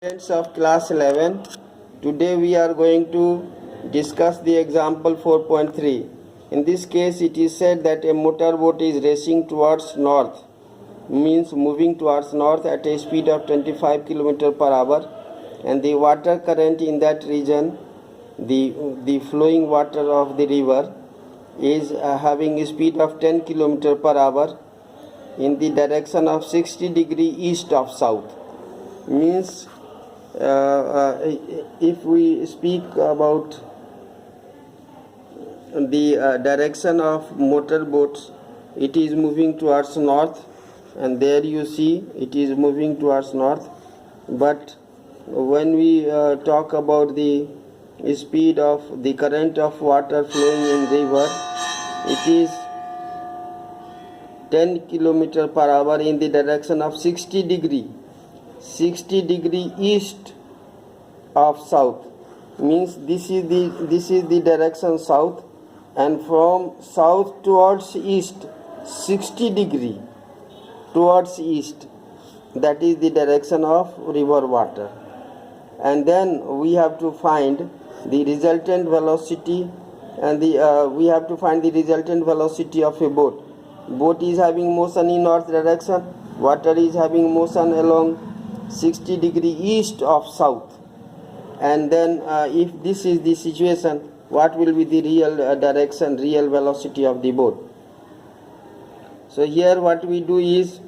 Students of class 11, today we are going to discuss the example 4.3. In this case, it is said that a motorboat is racing towards north, means moving towards north at a speed of 25 km per hour, and the water current in that region, the flowing water of the river, is having a speed of 10 km per hour in the direction of 60 degree east of south. Means if we speak about the direction of motorboats, it is moving towards north, and there you see it is moving towards north. But when we talk about the speed of the current of water flowing in river, it is 10 km per hour in the direction of 60 degree east of south. Means this is the direction south, and from south towards east 60 degree towards east, that is the direction of river water. And then we have to find the resultant velocity, and we have to find the resultant velocity of a boat. Boat is having motion in north direction, water is having motion along 60 degree east of south. And then if this is the situation, what will be the real direction, real velocity of the boat? So here what we do is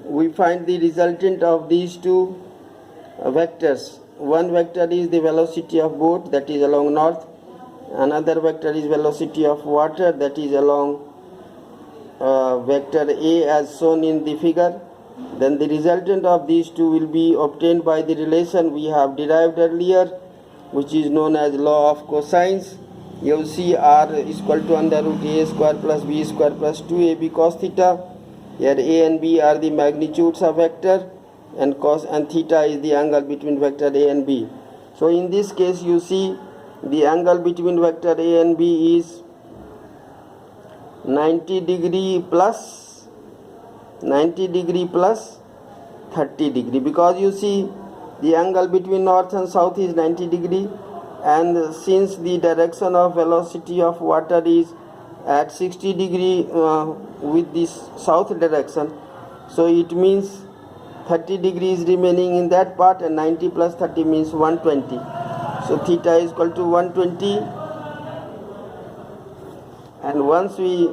we find the resultant of these two vectors. One vector is the velocity of boat, that is along north. Another vector is velocity of water, that is along vector A as shown in the figure. Then the resultant of these two will be obtained by the relation we have derived earlier, which is known as law of cosines. You will see R is equal to under root A square plus B square plus 2AB cos theta. Here A and B are the magnitudes of vector, and cos and theta is the angle between vector A and B. So in this case you see the angle between vector A and B is 90 degree plus 30 degree, because you see the angle between north and south is 90 degree, and since the direction of velocity of water is at 60 degree with this south direction, so it means 30 degrees remaining in that part, and 90 plus 30 means 120. So theta is equal to 120. And once we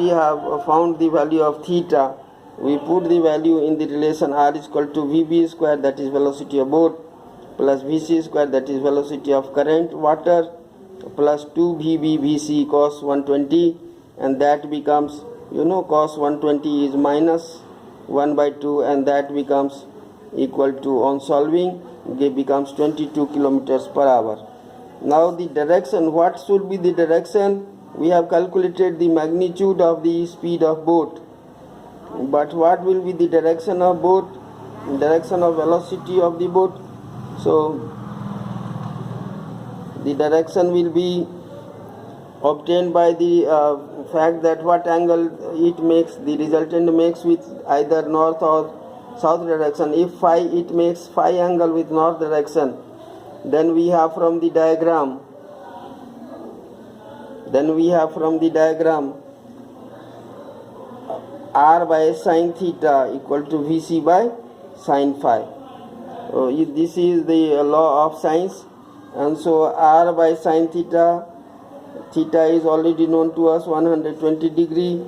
have found the value of theta, we put the value in the relation R is equal to Vb square, that is velocity of boat, plus Vc square, that is velocity of current water, plus 2Vb Vc cos 120, and that becomes, cos 120 is minus 1 by 2, and that becomes equal to, on solving, it becomes 22 kilometers per hour. Now the direction, what should be the direction? We have calculated the magnitude of the speed of boat, but what will be the direction of boat, direction of velocity of the boat? So the direction will be obtained by the fact that what angle it makes, the resultant makes with either north or south direction. If phi, it makes phi angle with north direction, then we have from the diagram R by sin theta equal to Vc by sin phi. This is the law of sines, and so R by sin theta, theta is already known to us, 120 degree.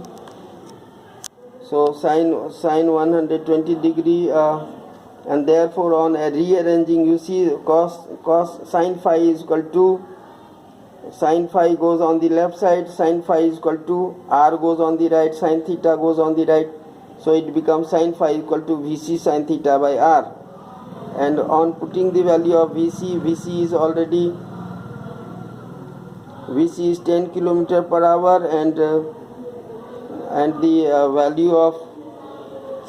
So sin 120 degree, and therefore on rearranging, you see cos sin phi is equal to, sin phi goes on the left side, sin phi is equal to R goes on the right, sin theta goes on the right, so it becomes sin phi equal to Vc sin theta by R. And on putting the value of Vc is 10 km per hour, and the value of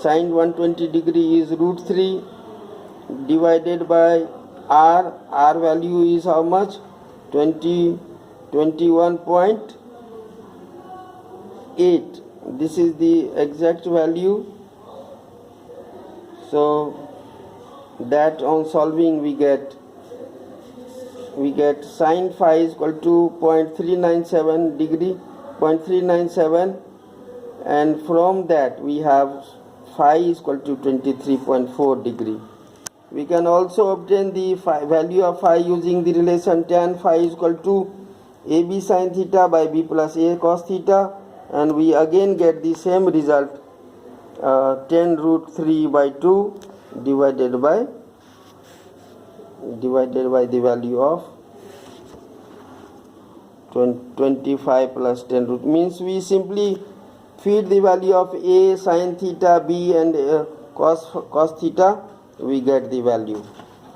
sin 120 degree is root 3 divided by R. R value is how much? 21.8. This is the exact value. So that on solving we get sine phi is equal to 0.397 degree, 0.397, and from that we have phi is equal to 23.4 degree. We can also obtain the value of phi using the relation tan phi is equal to AB sin theta by B plus A cos theta, and we again get the same result, 10 root 3 by 2 divided by the value of 25 plus 10 root, means we simply feed the value of A sin theta, B and cos theta, we get the value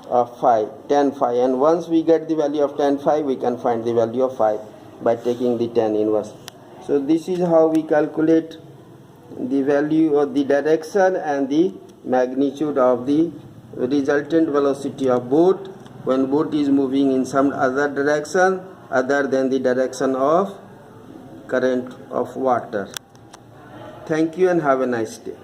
of phi, tan phi, and once we get the value of tan phi, we can find the value of phi by taking the tan inverse. So this is how we calculate the value of the direction and the magnitude of the resultant velocity of boat when boat is moving in some other direction other than the direction of current of water. Thank you and have a nice day.